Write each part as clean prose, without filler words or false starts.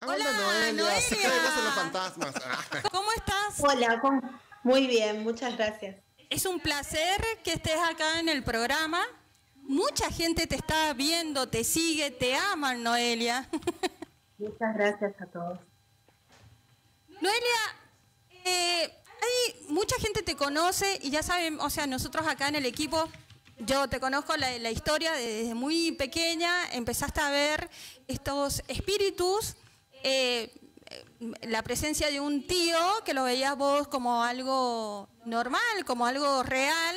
Hola, Noelia, se creen más en los Noelia. fantasmas. ¿Cómo estás? Hola, muy bien, muchas gracias. Es un placer que estés acá en el programa. Mucha gente te está viendo, te sigue, te aman, Noelia. Muchas gracias a todos. Noelia, hay mucha gente te conoce y ya saben, o sea, nosotros acá en el equipo, yo te conozco la historia desde muy pequeña, empezaste a ver estos espíritus, la presencia de un tío que lo veías vos como algo normal, como algo real,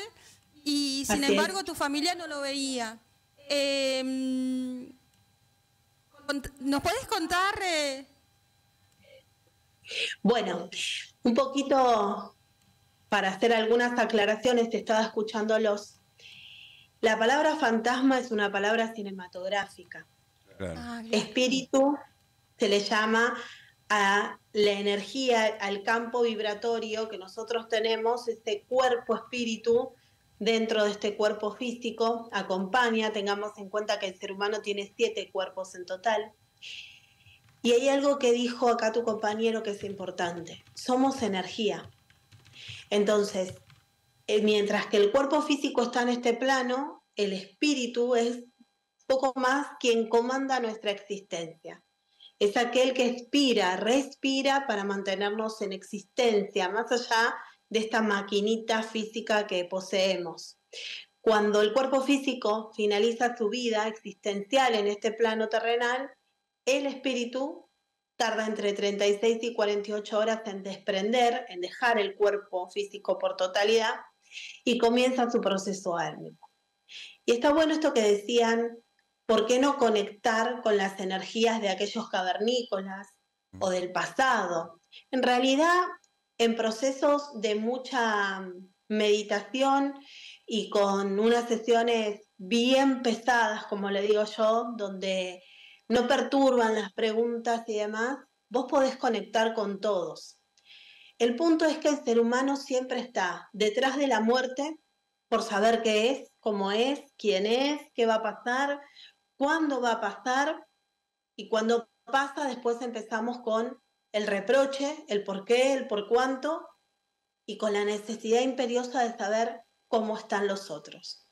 y sin Así embargo es. tu familia no lo veía. Eh, ¿Nos podés contar? Bueno, un poquito para hacer algunas aclaraciones, te estaba escuchándolos. La palabra fantasma es una palabra cinematográfica. Claro. Bien. Espíritu se le llama a la energía, al campo vibratorio que nosotros tenemos, este cuerpo espíritu dentro de este cuerpo físico, acompaña, tengamos en cuenta que el ser humano tiene 7 cuerpos en total. Y hay algo que dijo acá tu compañero que es importante, somos energía. Entonces, mientras que el cuerpo físico está en este plano, el espíritu es poco más quien comanda nuestra existencia. Es aquel que expira, respira para mantenernos en existencia, más allá de esta maquinita física que poseemos. Cuando el cuerpo físico finaliza su vida existencial en este plano terrenal, el espíritu tarda entre 36 y 48 horas en desprender, en dejar el cuerpo físico por totalidad y comienza su proceso álmico. Y está bueno esto que decían, ¿por qué no conectar con las energías de aquellos cavernícolas o del pasado? En realidad, en procesos de mucha meditación y con unas sesiones bien pesadas, como le digo yo, donde no perturban las preguntas y demás, vos podés conectar con todos. El punto es que el ser humano siempre está detrás de la muerte por saber qué es, cómo es, quién es, qué va a pasar, cuándo va a pasar, y cuando pasa después empezamos con el reproche, el por qué, el por cuánto, y con la necesidad imperiosa de saber cómo están los otros.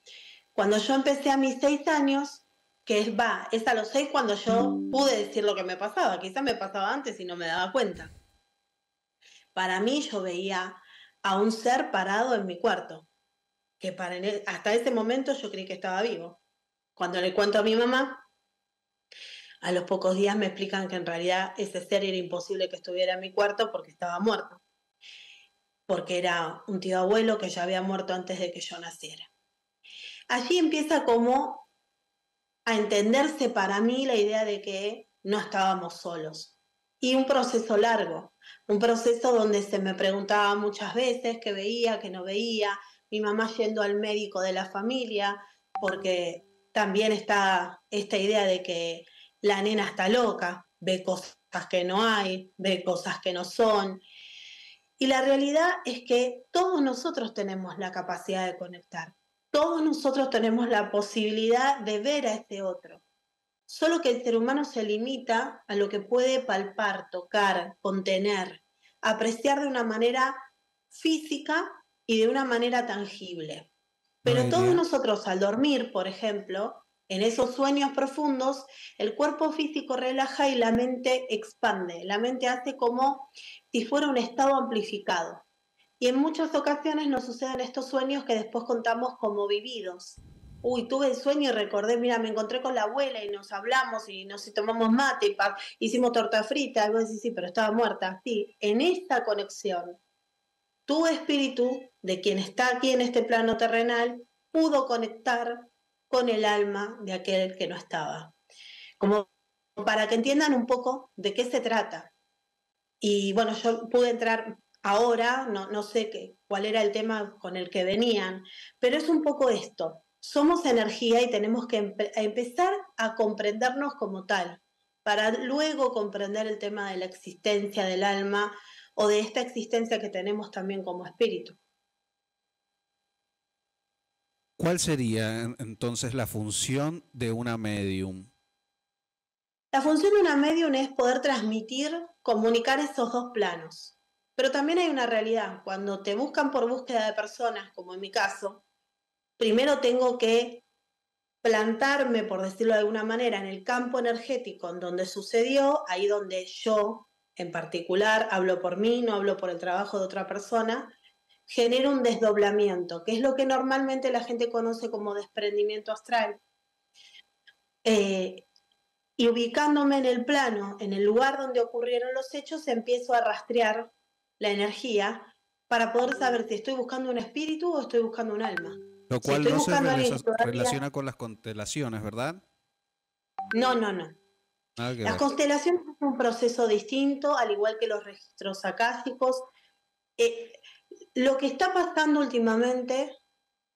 Cuando yo empecé a mis 6 años, es a los 6 cuando yo pude decir lo que me pasaba, quizá me pasaba antes y no me daba cuenta. Para mí yo veía a un ser parado en mi cuarto, que hasta ese momento yo creí que estaba vivo. Cuando le cuento a mi mamá, a los pocos días me explican que en realidad ese ser era imposible que estuviera en mi cuarto porque estaba muerto, porque era un tío abuelo que ya había muerto antes de que yo naciera. Allí empieza como a entenderse para mí la idea de que no estábamos solos. Y un proceso largo, un proceso donde se me preguntaba muchas veces qué veía, qué no veía, mi mamá yendo al médico de la familia, porque también está esta idea de que la nena está loca, ve cosas que no hay, ve cosas que no son. Y la realidad es que todos nosotros tenemos la capacidad de conectar, todos nosotros tenemos la posibilidad de ver a ese otro. Solo que el ser humano se limita a lo que puede palpar, tocar, contener, apreciar de una manera física y de una manera tangible. Pero todos Noelia, nosotros al dormir, por ejemplo, en esos sueños profundos, el cuerpo físico relaja y la mente expande. La mente hace como si fuera un estado amplificado. Y en muchas ocasiones nos suceden estos sueños que después contamos como vividos. Uy, tuve el sueño y recordé, mira, me encontré con la abuela y nos hablamos y nos tomamos mate y hicimos torta frita. Y vos decís, sí, pero estaba muerta. Sí, en esta conexión, tu espíritu, de quien está aquí en este plano terrenal, pudo conectar con el alma de aquel que no estaba. Como para que entiendan un poco de qué se trata. Y bueno, yo pude entrar ahora, no sé cuál era el tema con el que venían, pero es un poco esto. Somos energía y tenemos que empezar a comprendernos como tal, para luego comprender el tema de la existencia del alma o de esta existencia que tenemos también como espíritu. ¿cuál sería entonces la función de una medium? La función de una medium es poder transmitir, comunicar esos dos planos. Pero también hay una realidad. Cuando te buscan por búsqueda de personas, como en mi caso, primero tengo que plantarme, por decirlo de alguna manera, en el campo energético en donde sucedió, ahí donde yo, en particular, hablo por mí, no hablo por el trabajo de otra persona, genero un desdoblamiento, que es lo que normalmente la gente conoce como desprendimiento astral. Y ubicándome en el plano, en el lugar donde ocurrieron los hechos, empiezo a rastrear la energía para poder saber si estoy buscando un espíritu o estoy buscando un alma. Lo Si cual estoy no se buscando a alguien que todavía... relaciona con las constelaciones, ¿verdad? No. Nada que Las ver. constelaciones es un proceso distinto, al igual que los registros acásicos. Lo que está pasando últimamente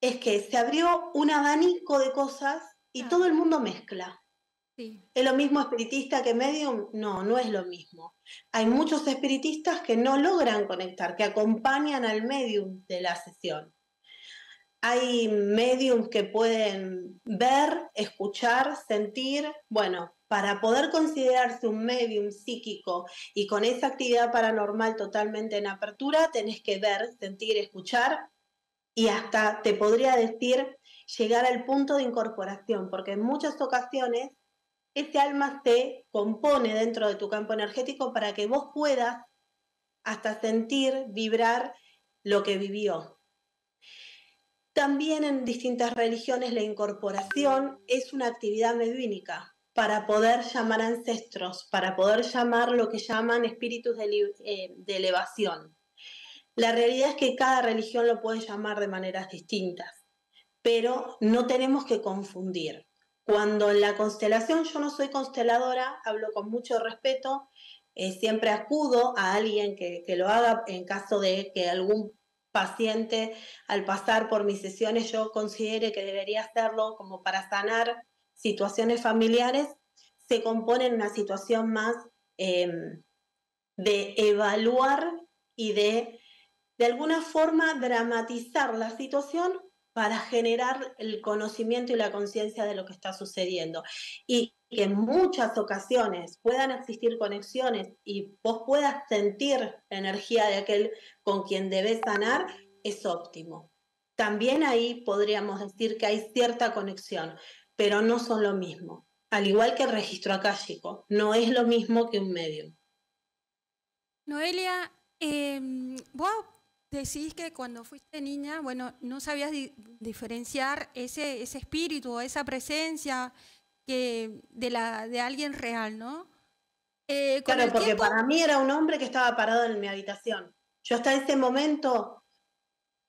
es que se abrió un abanico de cosas y todo el mundo mezcla. Sí. ¿Es lo mismo espiritista que medium? No, no es lo mismo. Hay muchos espiritistas que no logran conectar, que acompañan al medium de la sesión. Hay mediums que pueden ver, escuchar, sentir. Bueno, para poder considerarse un medium psíquico y con esa actividad paranormal totalmente en apertura, tenés que ver, sentir, escuchar y hasta, te podría decir, llegar al punto de incorporación, porque en muchas ocasiones ese alma se compone dentro de tu campo energético para que vos puedas hasta sentir, vibrar lo que vivió. También en distintas religiones la incorporación es una actividad mediúnica para poder llamar ancestros, para poder llamar lo que llaman espíritus de elevación. La realidad es que cada religión lo puede llamar de maneras distintas, pero no tenemos que confundir. Cuando en la constelación, yo no soy consteladora, hablo con mucho respeto, siempre acudo a alguien que lo haga en caso de que algún paciente al pasar por mis sesiones yo considere que debería hacerlo como para sanar situaciones familiares, se compone en una situación más de evaluar y de alguna forma dramatizar la situación para generar el conocimiento y la conciencia de lo que está sucediendo. Y que en muchas ocasiones puedan existir conexiones y vos puedas sentir la energía de aquel con quien debes sanar, es óptimo. También ahí podríamos decir que hay cierta conexión, pero no son lo mismo. Al igual que el registro akáshico, no es lo mismo que un medium. Noelia, vos decís que cuando fuiste niña, bueno, no sabías diferenciar ese espíritu o esa presencia de alguien real, ¿no? Claro, porque para mí era un hombre que estaba parado en mi habitación. Yo hasta ese momento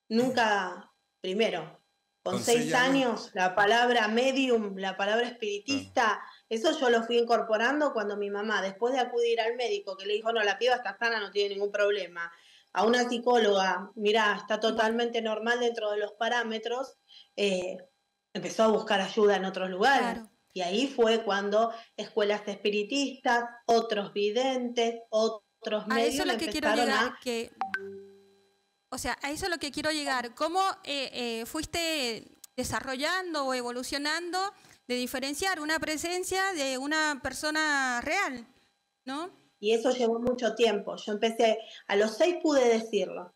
nunca, primero, con 6 años, la palabra medium, la palabra espiritista, eso yo lo fui incorporando cuando mi mamá, después de acudir al médico, que le dijo, no, la piba está sana, no tiene ningún problema, a una psicóloga, mirá, está totalmente normal dentro de los parámetros, empezó a buscar ayuda en otros lugares. Claro. Y ahí fue cuando escuelas espiritistas, otros videntes, otros medios empezaron O sea, a eso es lo que quiero llegar. ¿Cómo fuiste desarrollando o evolucionando de diferenciar una presencia de una persona real, ¿no? Y eso llevó mucho tiempo. Yo empecé, a los 6 pude decirlo.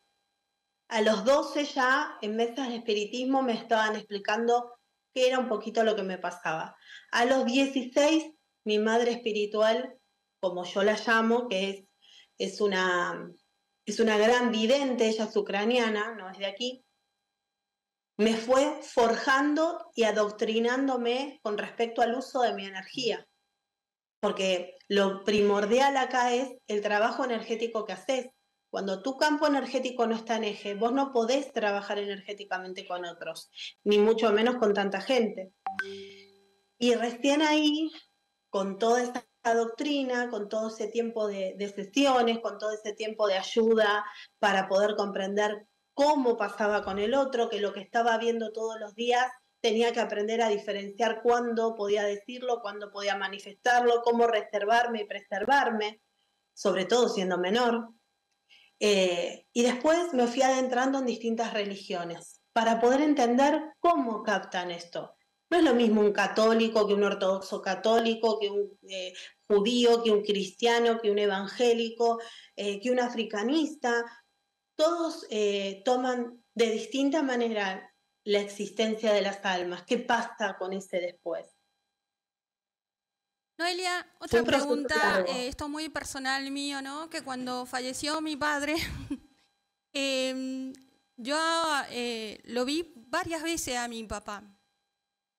A los 12 ya en mesas de espiritismo me estaban explicando qué era un poquito lo que me pasaba. A los 16, mi madre espiritual, como yo la llamo, que es una gran vidente, ella es ucraniana, no es de aquí, me fue forjando y adoctrinándome con respecto al uso de mi energía. Porque lo primordial acá es el trabajo energético que haces. Cuando tu campo energético no está en eje, vos no podés trabajar energéticamente con otros, ni mucho menos con tanta gente. Y recién ahí, con toda esa doctrina, con todo ese tiempo de sesiones, con todo ese tiempo de ayuda para poder comprender cómo pasaba con el otro, que lo que estaba viendo todos los días tenía que aprender a diferenciar cuándo podía decirlo, cuándo podía manifestarlo, cómo reservarme y preservarme, sobre todo siendo menor. Y después me fui adentrando en distintas religiones para poder entender cómo captan esto. No es lo mismo un católico que un ortodoxo católico, que un judío, que un cristiano, que un evangélico, que un africanista. Todos toman de distinta manera la existencia de las almas. ¿Qué pasa con ese después? Noelia, Fue otra un proceso pregunta, largo. esto muy personal mío, ¿no? Que cuando falleció mi padre, yo lo vi varias veces a mi papá.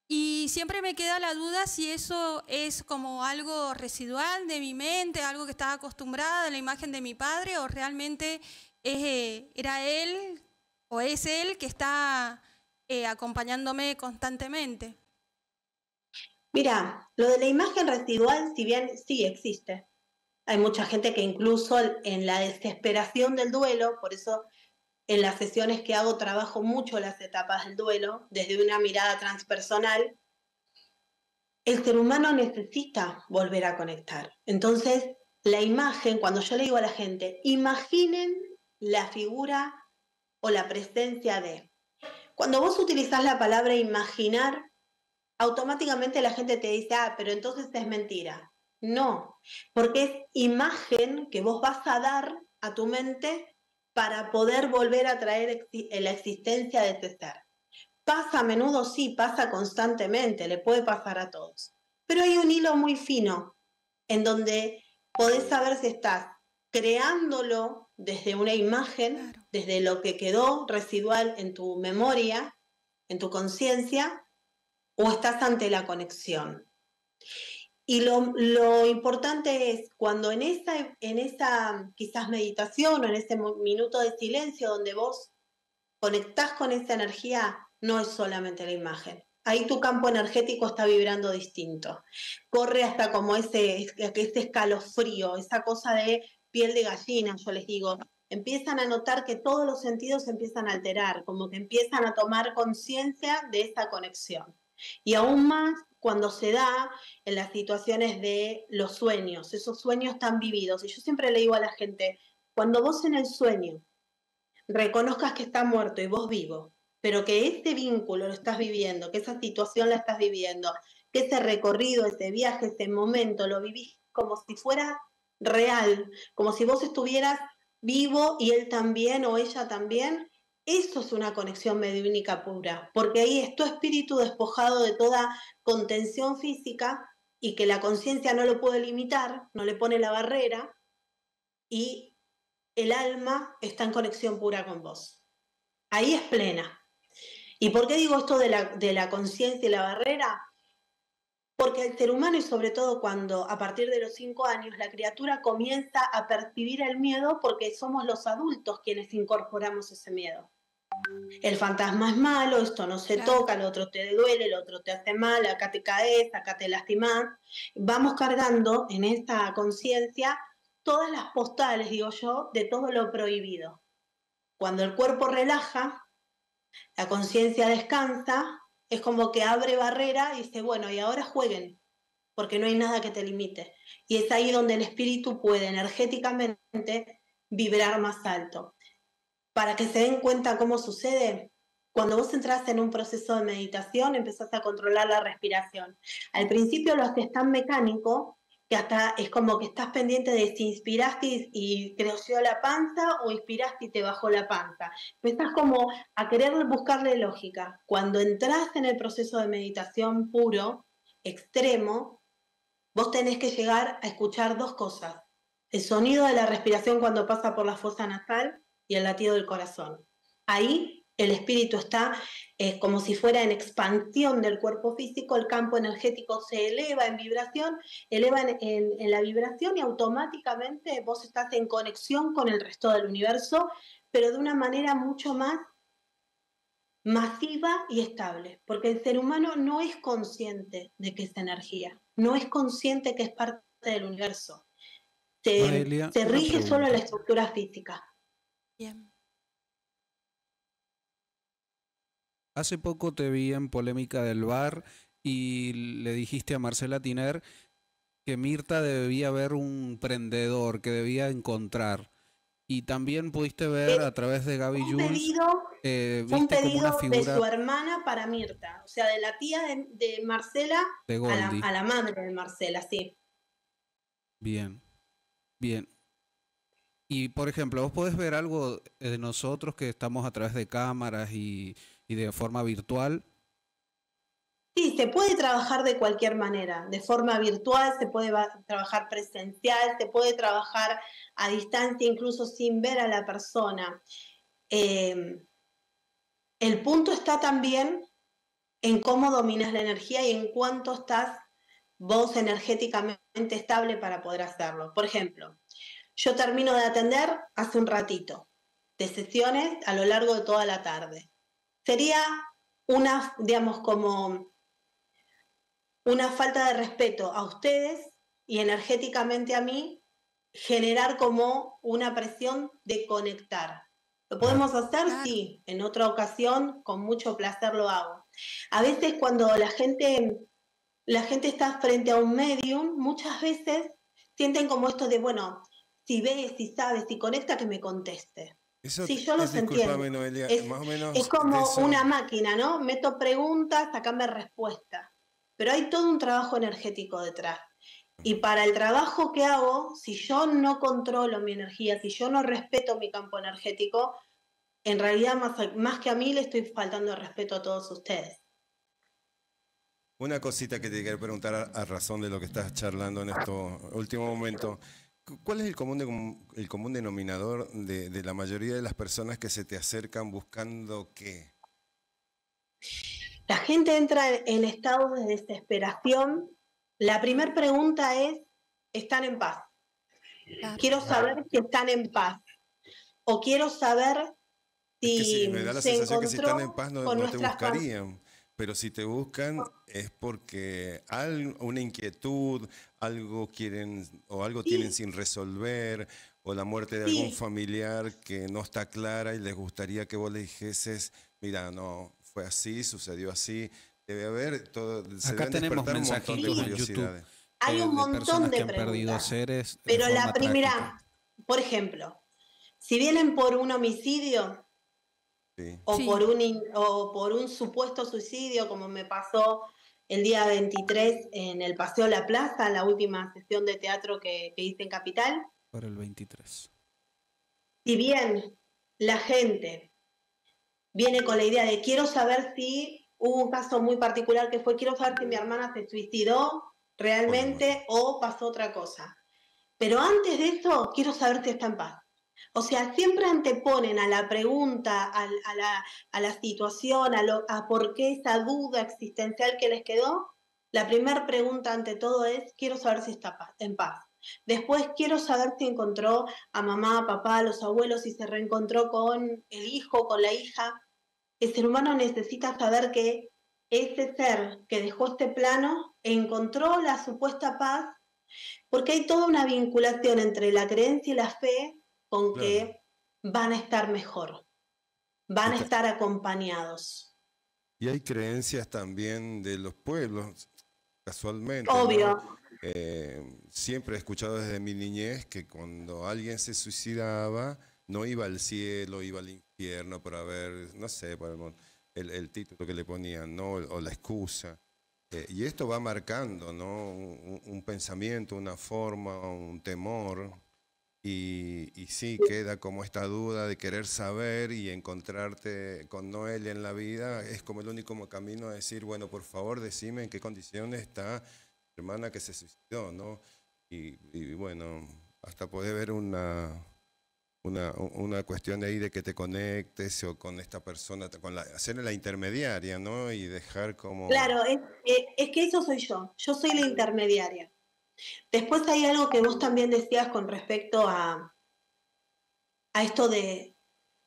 Y siempre me queda la duda si eso es como algo residual de mi mente, algo que estaba acostumbrada a la imagen de mi padre, o realmente era él o es él que está acompañándome constantemente. Mira, lo de la imagen residual, si bien sí existe, hay mucha gente que incluso en la desesperación del duelo, por eso en las sesiones que hago trabajo mucho las etapas del duelo, desde una mirada transpersonal, el ser humano necesita volver a conectar. Entonces, la imagen, cuando yo le digo a la gente, imaginen la figura o la presencia de. Cuando vos utilizás la palabra imaginar, automáticamente la gente te dice, ah, pero entonces es mentira. No, porque es imagen que vos vas a dar a tu mente para poder volver a traer la existencia de ese ser. Pasa a menudo, sí, pasa constantemente, le puede pasar a todos. Pero hay un hilo muy fino en donde podés saber si estás creándolo desde una imagen, Claro. desde lo que quedó residual en tu memoria, en tu conciencia, o estás ante la conexión. Y lo importante es cuando en esa quizás meditación o en ese minuto de silencio donde vos conectás con esa energía, no es solamente la imagen. Ahí tu campo energético está vibrando distinto. Corre hasta como ese escalofrío, esa cosa de piel de gallina, yo les digo. Empiezan a notar que todos los sentidos se empiezan a alterar, como que empiezan a tomar conciencia de esa conexión. Y aún más cuando se da en las situaciones de los sueños, esos sueños tan vividos. Y yo siempre le digo a la gente, cuando vos en el sueño reconozcas que está muerto y vos vivo, pero que ese vínculo lo estás viviendo, que esa situación la estás viviendo, que ese recorrido, ese viaje, ese momento lo vivís como si fuera real, como si vos estuvieras vivo y él también o ella también, eso es una conexión mediúnica pura, porque ahí es tu espíritu despojado de toda contención física y que la conciencia no lo puede limitar, no le pone la barrera y el alma está en conexión pura con vos. Ahí es plena. ¿Y por qué digo esto de la conciencia y la barrera? Porque el ser humano, y sobre todo cuando a partir de los 5 años la criatura comienza a percibir el miedo, porque somos los adultos quienes incorporamos ese miedo. El fantasma es malo, esto no se toca, el otro te duele, el otro te hace mal, acá te caes, acá te lastimás. Vamos cargando en esta conciencia todas las postales, digo yo, de todo lo prohibido. Cuando el cuerpo relaja, la conciencia descansa, es como que abre barrera y dice, bueno, y ahora jueguen, porque no hay nada que te limite. Y es ahí donde el espíritu puede energéticamente vibrar más alto. Para que se den cuenta cómo sucede, cuando vos entras en un proceso de meditación, empezás a controlar la respiración. Al principio lo haces tan mecánico que hasta es como que estás pendiente de si inspiraste y creció la panza o inspiraste y te bajó la panza. Empezás como a querer buscarle lógica. Cuando entras en el proceso de meditación puro, extremo, vos tenés que llegar a escuchar dos cosas. El sonido de la respiración cuando pasa por la fosa nasal y el latido del corazón. Ahí el espíritu está como si fuera en expansión del cuerpo físico, el campo energético se eleva en vibración, eleva en la vibración y automáticamente vos estás en conexión con el resto del universo, pero de una manera mucho más masiva y estable, porque el ser humano no es consciente de que es energía, no es consciente que es parte del universo. Noelia, Se una rige solo en la pregunta. estructura física. Bien. Hace poco te vi en Polémica del Bar y le dijiste a Marcela Tiner que Mirta debía ver un prendedor, que debía encontrar. Y también pudiste ver a través de Gaby un Jules, pedido, fue un viste como una pedido de figura su hermana para Mirta, o sea, de la tía de Marcela de Goldie. a la madre de Marcela, sí. Bien, bien. Y por ejemplo, vos podés ver algo de nosotros que estamos a través de cámaras y de forma virtual. Sí, se puede trabajar de cualquier manera, de forma virtual, se puede trabajar presencial, se puede trabajar a distancia, incluso sin ver a la persona. El punto está también en cómo dominas la energía y en cuánto estás vos energéticamente estable para poder hacerlo. Por ejemplo, yo termino de atender hace un ratito, de sesiones a lo largo de toda la tarde. Sería una, digamos, como una falta de respeto a ustedes y energéticamente a mí, generar como una presión de conectar. ¿Lo podemos hacer? Claro. Sí, en otra ocasión con mucho placer lo hago. A veces cuando la gente está frente a un medium, muchas veces sienten como esto de, bueno, si ve, si sabe, si conecta, que me conteste. Eso Sí, yo los entiendo. Noelia, más o menos Es como de eso. una máquina, ¿no? Meto preguntas, sacame respuestas. Pero hay todo un trabajo energético detrás. Y para el trabajo que hago, si yo no controlo mi energía, si yo no respeto mi campo energético, en realidad más que a mí le estoy faltando el respeto a todos ustedes. Una cosita que te quería preguntar a razón de lo que estás charlando en estos últimos momentos. ¿Cuál es el común denominador de la mayoría de las personas que se te acercan buscando qué? La gente entra en estado de desesperación. La primera pregunta es, ¿están en paz? Claro. Quiero saber si están en paz. O quiero saber si es que sí, me da la se sensación que si están en encontró paz con no te nuestras buscarían. Pero si te buscan es porque una inquietud, algo quieren o algo tienen sin resolver, o la muerte de algún familiar que no está clara y les gustaría que vos le dijeses, mira, no, fue así, sucedió así. Debe haber todo. Acá tenemos mensajitos en YouTube. Hay un montón de que han perdido preguntas. seres. Pero la primera, por ejemplo, si vienen por un homicidio, sí, o por un supuesto suicidio, como me pasó el día 23 en el Paseo La Plaza, la última sesión de teatro que hice en Capital. Por el 23. Si bien la gente viene con la idea de quiero saber si hubo un caso muy particular que fue quiero saber si mi hermana se suicidó realmente o pasó otra cosa. Pero antes de eso, quiero saber si está en paz. O sea, siempre anteponen a la pregunta, a la situación, a por qué esa duda existencial que les quedó. La primera pregunta ante todo es, quiero saber si está en paz. Después, quiero saber si encontró a mamá, a papá, a los abuelos, si se reencontró con el hijo, con la hija. El ser humano necesita saber que ese ser que dejó este plano encontró la supuesta paz, porque hay toda una vinculación entre la creencia y la fe con que van a estar mejor, van a estar acompañados. Y hay creencias también de los pueblos, casualmente. Obvio. ¿no? Siempre he escuchado desde mi niñez que cuando alguien se suicidaba, no iba al cielo, iba al infierno por haber, no sé, por el título que le ponían, ¿no? O la excusa. Y esto va marcando, ¿no? Un pensamiento, una forma, un temor. Y sí, queda como esta duda de querer saber y encontrarte con Noelia en la vida. Es como el único camino a decir, bueno, por favor, decime en qué condiciones está mi hermana que se suicidó, ¿no? Y bueno, hasta poder ver una cuestión de ahí de que te conectes o con esta persona, hacer la intermediaria, ¿no? Y dejar como... Claro, es que eso soy yo soy la intermediaria. Después hay algo que vos también decías con respecto a esto de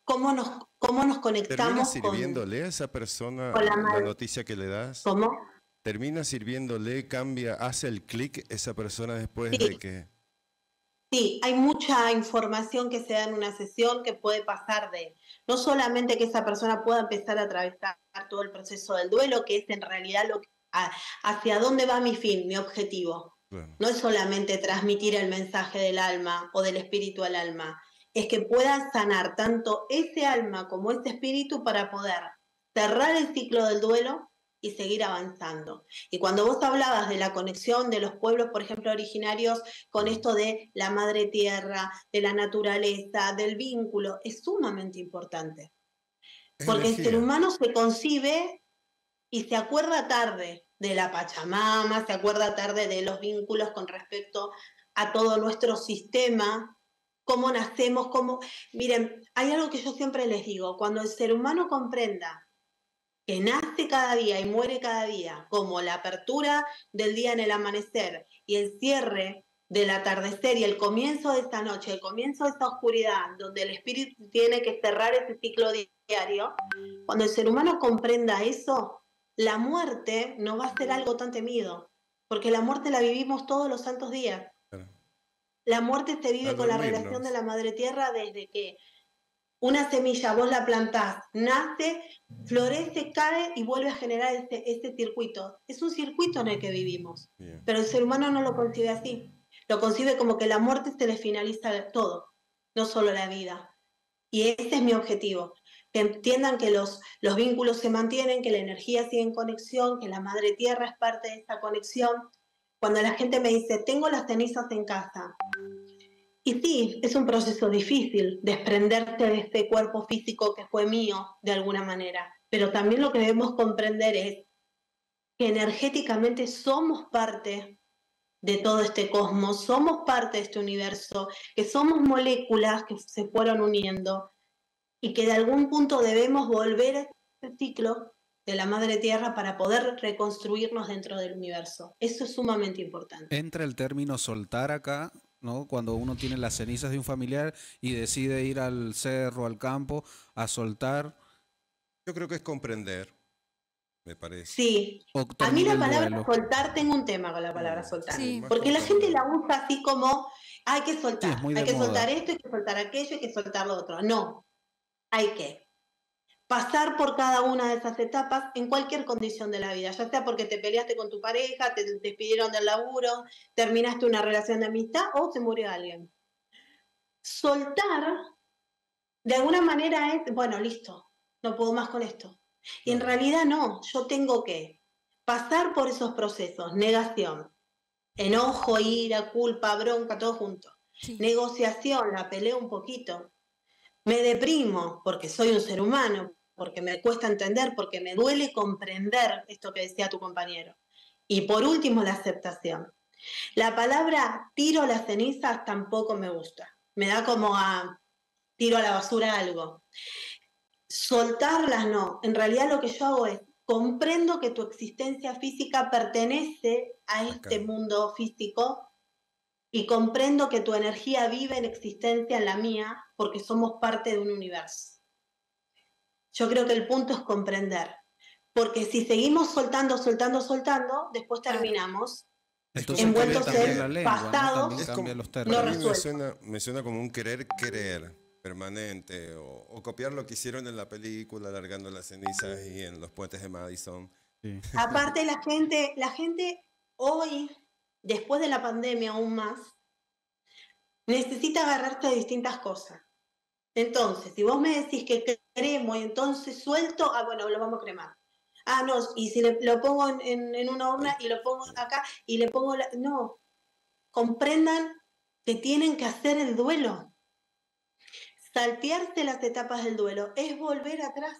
cómo nos conectamos. ¿Termina sirviéndole a esa persona la noticia que le das? ¿Cómo? ¿Termina sirviéndole, cambia, hace el clic esa persona después de que...? Sí, hay mucha información que se da en una sesión que puede pasar no solamente que esa persona pueda empezar a atravesar todo el proceso del duelo, que es en realidad hacia dónde va mi fin, mi objetivo. Claro. No es solamente transmitir el mensaje del alma o del espíritu al alma, es que puedan sanar tanto ese alma como ese espíritu para poder cerrar el ciclo del duelo y seguir avanzando. Y cuando vos hablabas de la conexión de los pueblos, por ejemplo, originarios, con esto de la madre tierra, de la naturaleza, del vínculo, es sumamente importante. Porque el ser humano se concibe y se acuerda tarde de la Pachamama, se acuerda tarde de los vínculos con respecto a todo nuestro sistema, cómo nacemos, cómo... Miren, hay algo que yo siempre les digo, cuando el ser humano comprenda que nace cada día y muere cada día, como la apertura del día en el amanecer y el cierre del atardecer y el comienzo de esta noche, el comienzo de esta oscuridad, donde el espíritu tiene que cerrar ese ciclo diario, cuando el ser humano comprenda eso, la muerte no va a ser algo tan temido, porque la muerte la vivimos todos los santos días. Claro. La muerte se vive con la relación de la madre tierra desde que una semilla vos la plantás, nace, florece, cae y vuelve a generar este circuito. Es un circuito en el que vivimos, pero el ser humano no lo concibe así. Lo concibe como que la muerte se le finaliza todo, no solo la vida. Y ese es mi objetivo. Que entiendan que los vínculos se mantienen, que la energía sigue en conexión, que la madre tierra es parte de esta conexión. Cuando la gente me dice, tengo las cenizas en casa. Y sí, es un proceso difícil desprenderte de este cuerpo físico que fue mío de alguna manera. Pero también lo que debemos comprender es que energéticamente somos parte de todo este cosmos, somos parte de este universo, que somos moléculas que se fueron uniendo, y que de algún punto debemos volver a este ciclo de la madre tierra para poder reconstruirnos dentro del universo. Eso es sumamente importante. Entra el término soltar acá, ¿no? Cuando uno tiene las cenizas de un familiar y decide ir al cerro, al campo, a soltar. Yo creo que es comprender, me parece. Sí. A mí la palabra soltar, tengo un tema con la palabra soltar. Sí. Porque la gente la usa así como, hay que soltar, sí, hay que soltar esto, hay que soltar aquello, hay que soltar lo otro. No. Hay que pasar por cada una de esas etapas en cualquier condición de la vida, ya sea porque te peleaste con tu pareja, te despidieron del laburo, terminaste una relación de amistad o se murió alguien. Soltar, de alguna manera es, bueno, listo, no puedo más con esto. Y en realidad no, yo tengo que pasar por esos procesos, negación, enojo, ira, culpa, bronca, todo junto. Sí. Negociación, la peleo un poquito. Me deprimo porque soy un ser humano, porque me cuesta entender, porque me duele comprender esto que decía tu compañero. Y por último, la aceptación. La palabra tiro las cenizas tampoco me gusta. Me da como a tiro a la basura algo. Soltarlas no. En realidad lo que yo hago es comprendo que tu existencia física pertenece a este mundo físico. Y comprendo que tu energía vive en existencia en la mía porque somos parte de un universo. Yo creo que el punto es comprender. Porque si seguimos soltando, después terminamos envueltos en pasados no resueltos. Me suena como un querer permanente o copiar lo que hicieron en la película, alargando las cenizas y en los puentes de Madison. Sí. Aparte la gente hoy, después de la pandemia aún más, necesita agarrarse de distintas cosas. Entonces, si vos me decís que cremo y entonces suelto, bueno, lo vamos a cremar. No, y si lo pongo en una urna y lo pongo acá y le pongo... No, comprendan que tienen que hacer el duelo. Saltearse las etapas del duelo es volver atrás.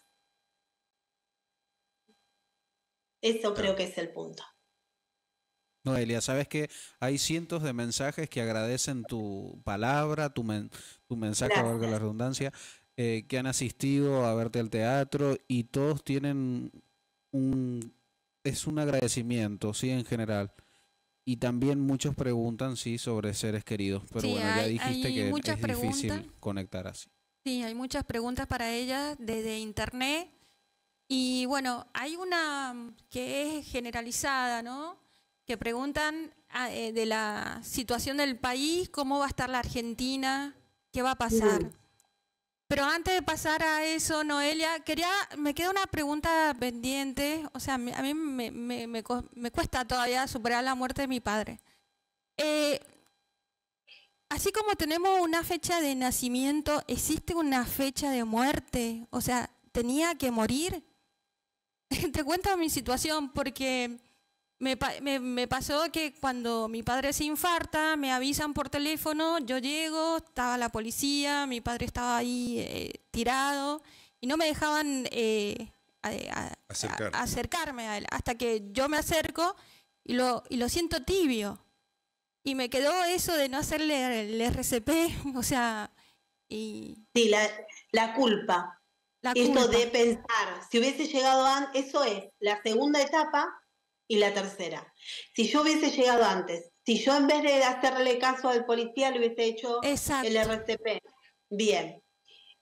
Eso creo que es el punto. Noelia, sabes que hay cientos de mensajes que agradecen tu palabra, tu mensaje, valga la redundancia, que han asistido a verte al teatro y todos tienen un agradecimiento, sí, en general. Y también muchos preguntan, sí, sobre seres queridos, pero sí, bueno, ya dijiste que es difícil conectar así. Sí, hay muchas preguntas para ellas desde internet y bueno, hay una que es generalizada, ¿no? Que preguntan de la situación del país, cómo va a estar la Argentina, qué va a pasar. Pero antes de pasar a eso, Noelia, me queda una pregunta pendiente. O sea, a mí me cuesta todavía superar la muerte de mi padre. Así como tenemos una fecha de nacimiento, ¿existe una fecha de muerte? O sea, ¿tenía que morir? Te cuento mi situación porque me pasó que cuando mi padre se infarta, me avisan por teléfono, yo llego, estaba la policía, mi padre estaba ahí tirado y no me dejaban acercarme a él, hasta que yo me acerco y lo siento tibio. Y me quedó eso de no hacerle el RCP, o sea, y Sí, la culpa. la Esto culpa. de pensar, si hubiese llegado antes, eso es la segunda etapa y la tercera. Si yo hubiese llegado antes, si yo en vez de hacerle caso al policía le hubiese hecho Exacto. el RCP, bien.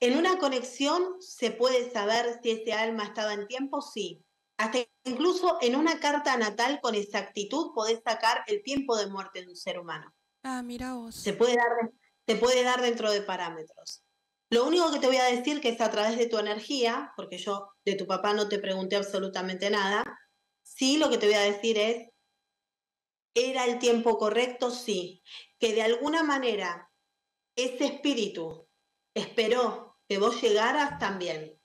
En una conexión se puede saber si ese alma estaba en tiempo, sí. Hasta incluso en una carta natal con exactitud podés sacar el tiempo de muerte de un ser humano. Ah, mira vos. Se puede dar dentro de parámetros. Lo único que te voy a decir que es a través de tu energía, porque yo de tu papá no te pregunté absolutamente nada, sí lo que te voy a decir es, ¿era el tiempo correcto? Sí. Que de alguna manera ese espíritu esperó que vos llegaras también.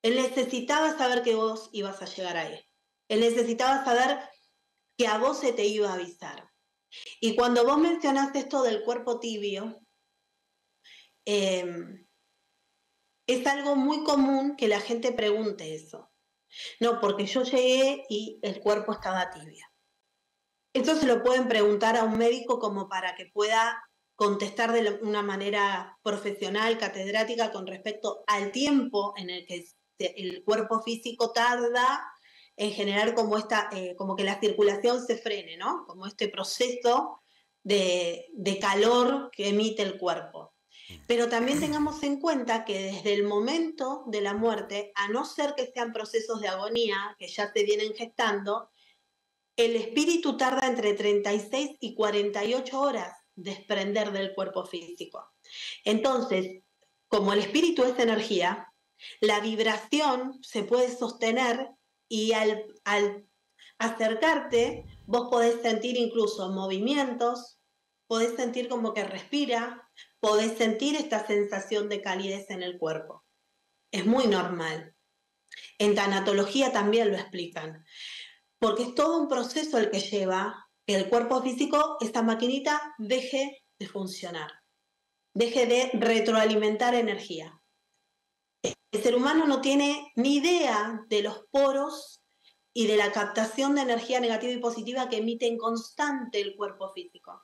Él necesitaba saber que vos ibas a llegar a él. Él necesitaba saber que a vos se te iba a avisar. Y cuando vos mencionaste esto del cuerpo tibio, es algo muy común que la gente pregunte eso. No, porque yo llegué y el cuerpo estaba tibio. Esto se lo pueden preguntar a un médico como para que pueda contestar de una manera profesional, catedrática, con respecto al tiempo en el que el cuerpo físico tarda en generar como que la circulación se frene, ¿no? Como este proceso de calor que emite el cuerpo. Pero también tengamos en cuenta que desde el momento de la muerte, a no ser que sean procesos de agonía que ya se vienen gestando, el espíritu tarda entre 36 y 48 horas desprender del cuerpo físico. Entonces, como el espíritu es energía, la vibración se puede sostener y al acercarte, vos podés sentir incluso movimientos, podés sentir como que respira, podés sentir esta sensación de calidez en el cuerpo. Es muy normal. En tanatología también lo explican, porque es todo un proceso el que lleva que el cuerpo físico, esta maquinita, deje de funcionar, deje de retroalimentar energía. El ser humano no tiene ni idea de los poros y de la captación de energía negativa y positiva que emite en constante el cuerpo físico.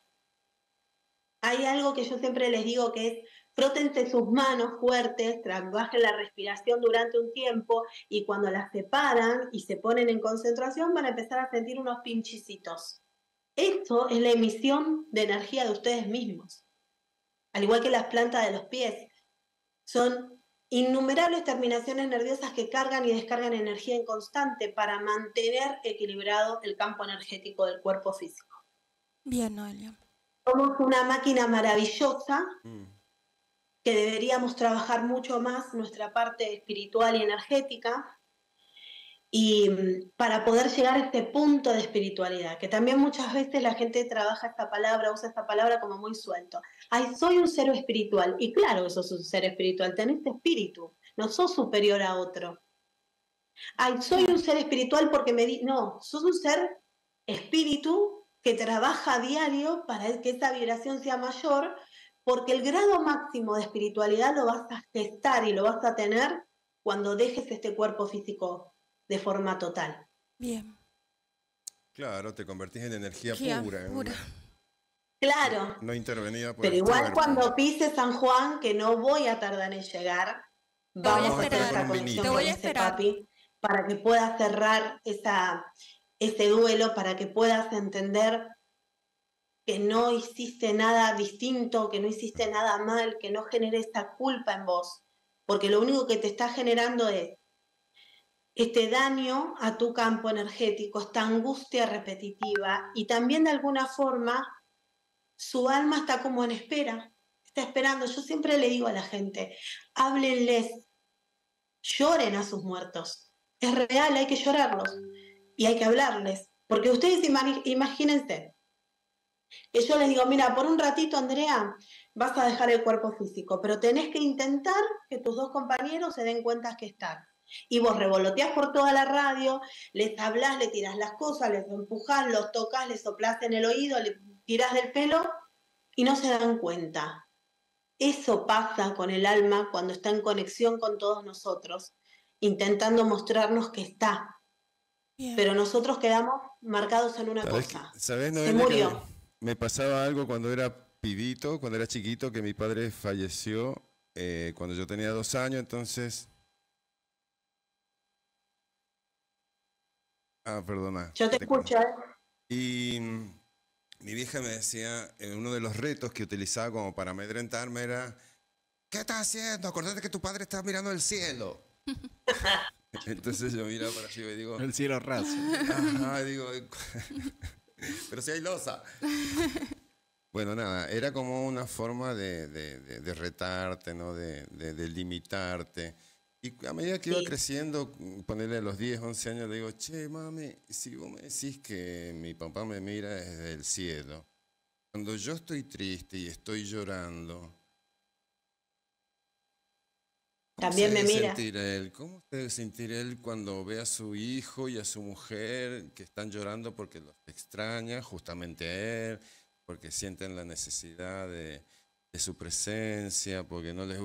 Hay algo que yo siempre les digo que es, frótense sus manos fuertes, trabajen la respiración durante un tiempo y cuando las separan y se ponen en concentración van a empezar a sentir unos pinchicitos. Esto es la emisión de energía de ustedes mismos. Al igual que las plantas de los pies. Son innumerables terminaciones nerviosas que cargan y descargan energía en constante para mantener equilibrado el campo energético del cuerpo físico. Bien, Noelia. Somos una máquina maravillosa que deberíamos trabajar mucho más nuestra parte espiritual y energética y para poder llegar a este punto de espiritualidad, que también muchas veces la gente trabaja esta palabra, usa esta palabra como muy suelto. Ay, soy un ser espiritual. Y claro que sos un ser espiritual, tenés espíritu, no sos superior a otro. Ay, soy un ser espiritual porque no, sos un ser espíritu que trabaja a diario para que esa vibración sea mayor, porque el grado máximo de espiritualidad lo vas a gestar y lo vas a tener cuando dejes este cuerpo físico de forma total. Bien. Claro, te convertís en energía pura. Claro. No intervenida por pero el igual cuerpo. cuando pise San Juan, que no voy a tardar en llegar, vamos a hacer esa conexión con ese papi para que puedas cerrar ese duelo, para que puedas entender que no hiciste nada distinto, que no hiciste nada mal, que no genere esa culpa en vos, porque lo único que te está generando es este daño a tu campo energético, esta angustia repetitiva y también de alguna forma su alma está como en espera, está esperando. Yo siempre le digo a la gente, háblenles, lloren a sus muertos. Es real, hay que llorarlos y hay que hablarles, porque ustedes imagínense, Que yo les digo, mira, por un ratito, Andrea, vas a dejar el cuerpo físico, pero tenés que intentar que tus dos compañeros se den cuenta que están. Y vos revoloteás por toda la radio, les hablás, le tirás las cosas, les empujás, los tocas, les soplás en el oído, le tirás del pelo y no se dan cuenta. Eso pasa con el alma cuando está en conexión con todos nosotros, intentando mostrarnos que está. Bien. Pero nosotros quedamos marcados en una cosa. ¿Sabés, Se Noelia, murió. que me pasaba algo cuando era pibito, cuando era chiquito, que mi padre falleció cuando yo tenía 2 años, entonces... perdona. Yo te escucho, ¿eh? Y mi vieja me decía, uno de los retos que utilizaba como para amedrentarme era, ¿qué estás haciendo? Acordate que tu padre está mirando el cielo. Entonces yo miraba para arriba y digo... El cielo raso. Ajá, digo... pero si hay losa. Bueno, nada, era como una forma de retarte, ¿no? De limitarte. Y a medida que iba creciendo, ponerle a los 10, 11 años, le digo, che, mami, si vos me decís que mi papá me mira desde el cielo, cuando yo estoy triste y estoy llorando, También me mira. ¿Cómo se debe sentir él cuando ve a su hijo y a su mujer que están llorando porque los extraña, justamente a él, porque sienten la necesidad de su presencia, porque no les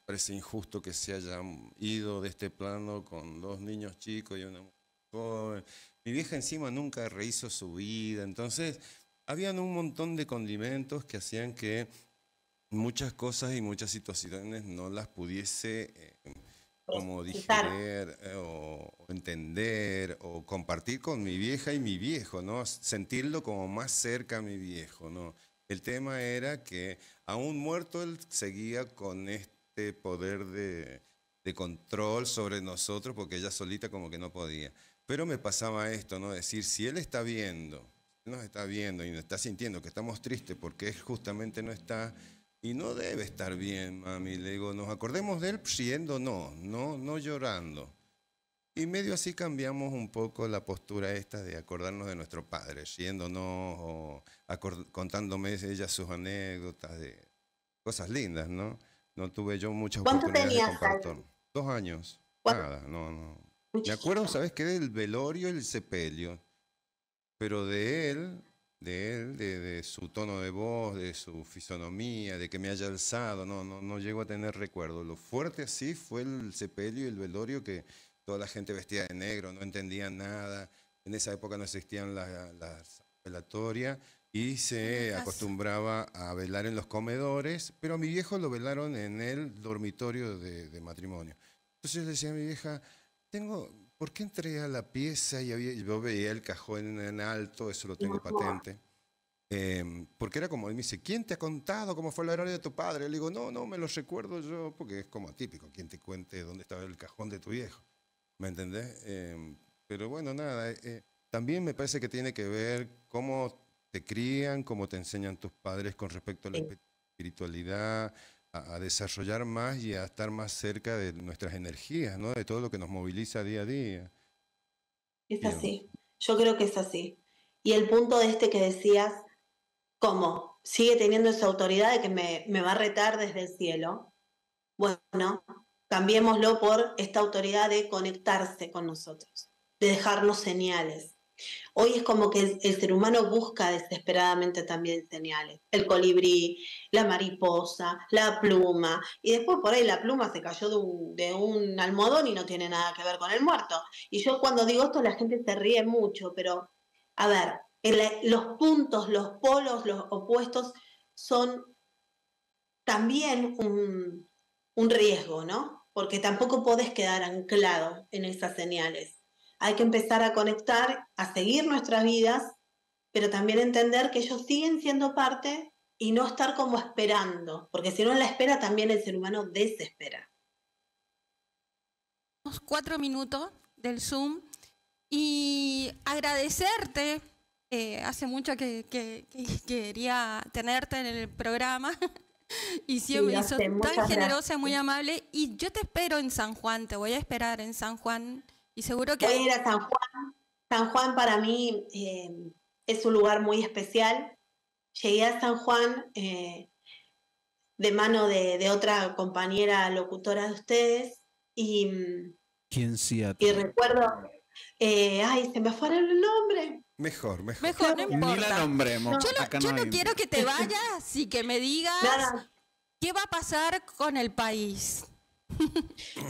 parece injusto que se hayan ido de este plano con 2 niños chicos y una mujer joven? Mi vieja encima nunca rehizo su vida, entonces habían un montón de condimentos que hacían que muchas cosas y muchas situaciones no las pudiese como digerir o entender o compartir con mi vieja y mi viejo, ¿no? Sentirlo como más cerca a mi viejo, ¿no? El tema era que aún muerto él seguía con este poder de control sobre nosotros porque ella solita como que no podía. Pero me pasaba esto, ¿no? Decir, si él está viendo, nos está viendo y nos está sintiendo que estamos tristes porque él justamente no está... Y no debe estar bien, mami. Le digo, nos acordemos de él riendo, no llorando. Y medio así cambiamos un poco la postura esta de acordarnos de nuestro padre, riéndonos o contándome ella sus anécdotas de cosas lindas, ¿no? No tuve yo muchas oportunidades de compartir. 2 años. Nada, no. Me acuerdo, ¿sabes qué? Del velorio y el sepelio. Pero de él... de su tono de voz, de su fisonomía, de que me haya alzado, no llego a tener recuerdo. Lo fuerte así fue el sepelio y el velorio, que toda la gente vestía de negro, no entendía nada. En esa época no existían las velatorias y se acostumbraba a velar en los comedores, pero a mi viejo lo velaron en el dormitorio de matrimonio. Entonces le decía a mi vieja, ¿por qué entré a la pieza y yo veía el cajón en alto? Eso lo tengo patente. Porque era como, él me dice, ¿quién te ha contado cómo fue la hora de tu padre? Le digo, no me lo recuerdo yo, porque es como atípico, ¿quién te cuente dónde estaba el cajón de tu viejo? ¿Me entendés? Pero bueno, nada, también me parece que tiene que ver cómo te crían, cómo te enseñan tus padres con respecto a la espiritualidad, a desarrollar más y a estar más cerca de nuestras energías, ¿no? De todo lo que nos moviliza día a día. Es así, yo creo que es así. Y el punto de que decías, ¿cómo? Sigue teniendo esa autoridad de que me va a retar desde el cielo. Bueno, cambiémoslo por esta autoridad de conectarse con nosotros, de dejarnos señales. Hoy es como que el ser humano busca desesperadamente también señales. El colibrí, la mariposa, la pluma. Y después por ahí la pluma se cayó de un almohadón y no tiene nada que ver con el muerto. Y yo cuando digo esto la gente se ríe mucho, pero a ver, los puntos, los polos, los opuestos son también un riesgo, ¿no? Porque tampoco podés quedar anclado en esas señales. Hay que empezar a conectar, a seguir nuestras vidas, pero también entender que ellos siguen siendo parte y no estar como esperando, porque si no en la espera también el ser humano desespera. 4 minutos del Zoom y agradecerte. Hace mucho que quería tenerte en el programa y siempre sos tan generosa, muy amable. Y yo te espero en San Juan, te voy a esperar en San Juan. Y seguro que... Voy a ir a San Juan. San Juan para mí es un lugar muy especial. llegué a San Juan de mano de otra compañera locutora de ustedes y ¿Quién sí a y recuerdo, ay, se me fue el nombre. Mejor, mejor. Mejor, no Ni la importa. nombremos. Acá Yo no no hay- quiero que te vayas y que me digas Nada, qué va a pasar con el país.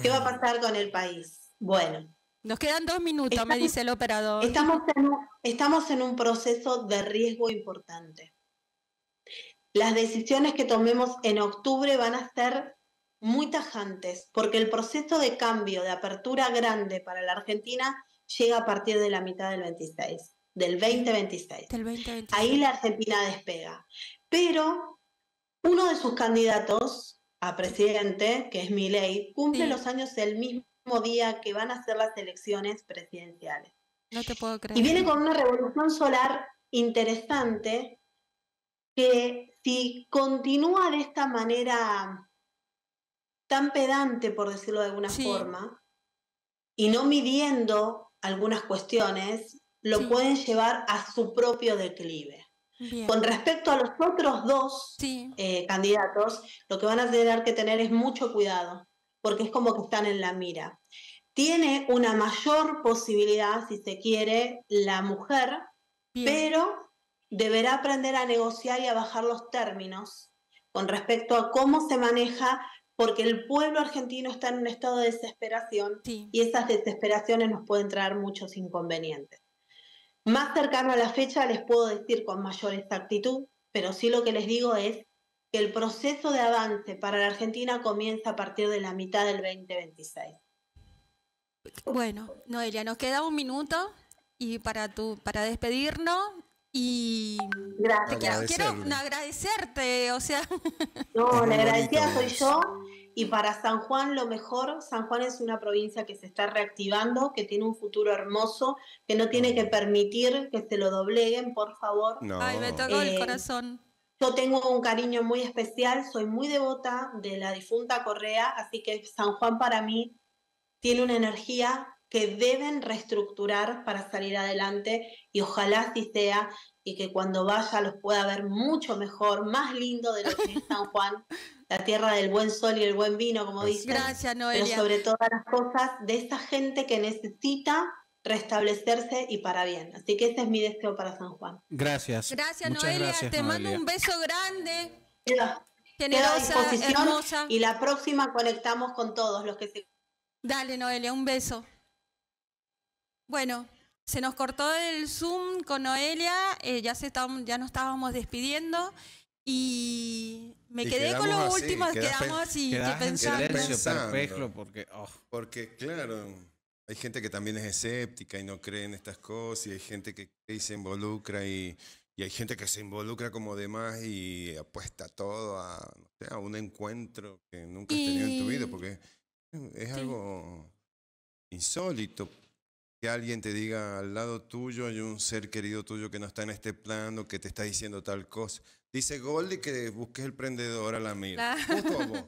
¿qué va a pasar con el país? Bueno, Nos quedan 2 minutos, me dice el operador. estamos en un proceso de riesgo importante. Las decisiones que tomemos en octubre van a ser muy tajantes, porque el proceso de cambio, de apertura grande para la Argentina llega a partir de la mitad del 26, del 2026. Del 2026. Ahí la Argentina despega. Pero uno de sus candidatos a presidente, que es Milei, cumple Sí. los años el mismo día que van a ser las elecciones presidenciales. No te puedo creer. Y viene con una revolución solar interesante que si continúa de esta manera tan pedante, por decirlo de alguna Sí. forma, y no midiendo algunas cuestiones, lo Sí. pueden llevar a su propio declive. Bien. Con respecto a los otros dos Sí. candidatos, lo que van a tener que tener es mucho cuidado, porque es como que están en la mira. Tiene una mayor posibilidad, si se quiere, la mujer, Bien. pero deberá aprender a negociar y a bajar los términos con respecto a cómo se maneja, porque el pueblo argentino está en un estado de desesperación Sí. y esas desesperaciones nos pueden traer muchos inconvenientes. Más cercano a la fecha les puedo decir con mayor exactitud, pero sí lo que les digo es que el proceso de avance para la Argentina comienza a partir de la mitad del 2026. Bueno, Noelia, nos queda 1 minuto y para despedirnos y Gracias. quiero Agradecerle. agradecerte, o sea, No, Es la muy agradecida bonito soy eso. yo. Y para San Juan lo mejor, San Juan es una provincia que se está reactivando, que tiene un futuro hermoso, que no tiene que permitir que se lo dobleguen, por favor. No. ay, me tocó el Eh, corazón. Yo tengo un cariño muy especial, soy muy devota de la difunta Correa, así que San Juan para mí tiene una energía que deben reestructurar para salir adelante y ojalá así sea y que cuando vaya los pueda ver mucho mejor, más lindo de lo que es San Juan, la tierra del buen sol y el buen vino, como dicen, Gracias, pero Noelia. sobre todas las cosas de esa gente que necesita restablecerse y para bien. Así que ese es mi deseo para San Juan. Gracias. Gracias, Muchas Noelia. gracias, Te mando Noelia. un beso grande, Queda a generosa, disposición hermosa. y la próxima conectamos con todos los que se... Dale, Noelia, un beso. Bueno, se nos cortó el Zoom con Noelia, ya nos estábamos despidiendo y me Y quedé con quedamos lo así, último, quedás quedamos así, Quedás en pensando. silencio Pensando. perplejo porque... Porque, claro, hay gente que también es escéptica y no cree en estas cosas, y hay gente que cree y se involucra, y hay gente que se involucra como demás y apuesta todo a, no sé, a un encuentro que nunca has tenido en tu vida, porque es Sí. algo insólito. Que alguien te diga al lado tuyo hay un ser querido tuyo que no está en este plano, que te está diciendo tal cosa. Dice Goldie que busques el prendedor a la mira. Claro. Justo vos.